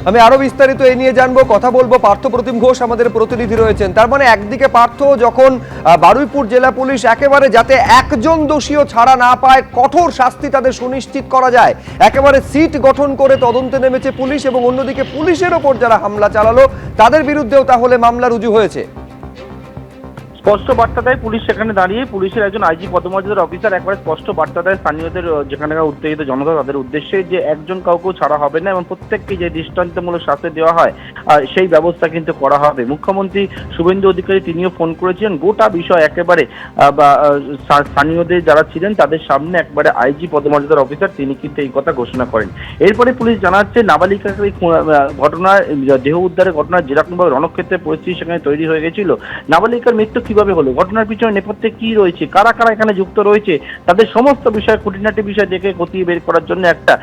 আমি আরো বিস্তারিত এই নিয়ে জানবো, কথা বলবো। পার্থ প্রতিম ঘোষ আমাদের প্রতিনিধি রয়েছেন। তার মানে একদিকে পার্থ, যখন বারুইপুর জেলা পুলিশ একেবারে যাতে একজন দোষীও ছাড়া না পায়, কঠোর শাস্তি তাদের সুনিশ্চিত করা যায়, একেবারে সিট গঠন করে তদন্তে নেমেছে পুলিশ, এবং অন্যদিকে পুলিশের ওপর যারা হামলা চালালো তাদের বিরুদ্ধেও তাহলে মামলা রুজু হয়েছে। স্পষ্ট বার্তা দেয় পুলিশ সেখানে দাঁড়িয়ে, পুলিশের একজন আইজি পদমর্যাদার অফিসার একবারে স্পষ্ট বার্তা দেয় স্থানীয়দের, যেখানকার উত্তেজিত জনতা তাদের উদ্দেশ্যে, যে একজন কাউকেও ছাড়া হবে না এবং প্রত্যেককে যে দৃষ্টান্তমূলক শাস্তি দেওয়া হয় সেই ব্যবস্থা কিন্তু করা হবে। মুখ্যমন্ত্রী শুভেন্দু অধিকারী তিনিও ফোন করেছিলেন, গোটা বিষয় একেবারে স্থানীয়দের যারা ছিলেন তাদের সামনে একবারে আইজি পদমর্যাদার অফিসার তিনি কিন্তু এই কথা ঘোষণা করেন। এরপরে পুলিশ জানাচ্ছে নাবালিকাকে ঘটনার দেহ উদ্ধারের ঘটনার যেরকমভাবে রণক্ষেত্রের পরিস্থিতি সেখানে তৈরি হয়ে গেছিল, নাবালিকার মৃত্যু কিভাবে হলো, ঘটনার পিছনে নেপথ্যে কি রয়েছে, কারা কারা এখানে যুক্ত রয়েছে, তাদের সমস্ত বিষয় খুঁটিনাটি বিষয় দেখে খতিয়ে বের করার জন্য একটা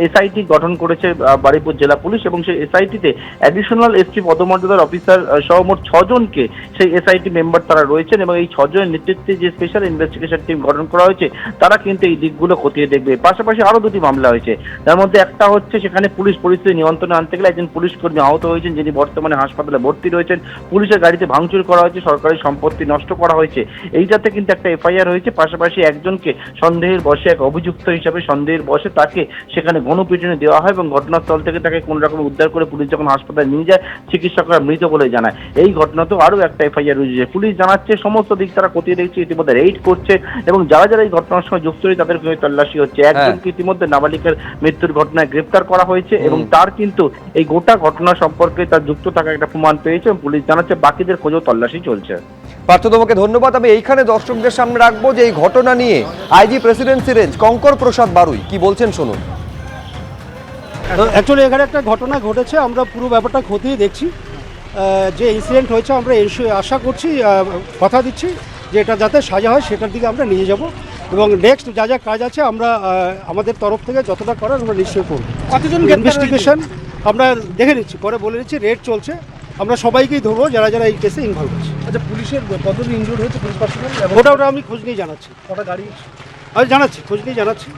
এসআইটি গঠন করেছে বারুইপুর জেলা পুলিশ, এবং সেই এসআইটিতে অ্যাডিশনাল এসপি পদমর্যাদার অফিসার সহ মোট 6 জনকে সেই এসআইটি মেম্বার তারা রয়েছেন, এবং এই 6 জনের নেতৃত্বে যে স্পেশাল ইনভেস্টিগেশন টিম গঠন করা হয়েছে তারা কিন্তু এই দিকগুলো খতিয়ে দেখবে। পাশাপাশি আরো 2টি মামলা হয়েছে, তার মধ্যে একটা হচ্ছে সেখানে পুলিশ পরিস্থিতি নিয়ন্ত্রণে আনতে গেলে একজন পুলিশ কর্মী আহত হয়েছেন, যিনি বর্তমানে হাসপাতালে ভর্তি রয়েছেন। পুলিশের গাড়িতে ভাঙচুর করা হয়েছে, সরকারি সম্পত্তি নষ্ট করা হয়েছে, এইটাতে কিন্তু একটা এফআইআর হয়েছে। পাশাপাশি একজনকে সন্দেহের বশে, এক অভিযুক্ত হিসাবে সন্দেহের বশে তাকে সেখানে গণপিটুনি দেওয়া হয়, এবং ঘটনাস্থল থেকে তাকে কোন রকম উদ্ধার করে পুলিশ যখন হাসপাতালে নিয়ে যায় চিকিৎসকরা মৃত বলে জানায়। এই ঘটনাতেও আরো একটা এফআইআর হয়েছে। পুলিশ জানাচ্ছে সমস্ত দিক তারা খতিয়ে দেখছে, ইতিমধ্যে রেড করছে, এবং যারা যারা এই ঘটনার সঙ্গে যুক্ত রয়েছে তাদের তল্লাশি হচ্ছে। একজনকে ইতিমধ্যে নাবালিকার মৃত্যুর ঘটনায় গ্রেফতার করা হয়েছে, এবং তার কিন্তু এই গোটা ঘটনা সম্পর্কে তার যুক্ত থাকা একটা প্রমাণ পেয়েছে, এবং পুলিশ জানাচ্ছে বাকিদের খোঁজও তল্লাশি চলছে। পার্থ, তোমাকে ধন্যবাদ। আমি এইখানে দর্শকদের সামনে রাখবো যে এই ঘটনা নিয়ে আইজি প্রেসিডেন্সি রেঞ্জ কঙ্কর প্রসাদ বারুই কি বলছেন, শুনুন। অ্যাকচুয়ালি এখানে একটা ঘটনা ঘটেছে, আমরা পুরো ব্যাপারটা খতিয়ে দেখছি। যে ইনসিডেন্ট হয়েছে আমরা আশা করছি, কথা দিচ্ছি যে এটা যাতে সাজা হয় সেটার দিকে আমরা নিয়ে যাব, এবং নেক্সট যা যা কাজ আছে আমরা আমাদের তরফ থেকে যতটা করার আমরা নিশ্চয়ই করব। কতজন ইনভেস্টিগেশন আমরা দেখে নিচ্ছি, পরে বলে নিচ্ছি, রেড চলছে, আমরা সবাইকেই ধরবো যারা যারা এই কেসে ইনভলভ আছে। আচ্ছা, পুলিশের কতজন ইনজুর্ড হয়েছে পুলিশ পার্সোনাল? ওটা আমি খোঁজ নিয়ে জানাচ্ছি। কটা গাড়ি? আমি জানাচ্ছি, খোঁজ নিয়ে জানাচ্ছি।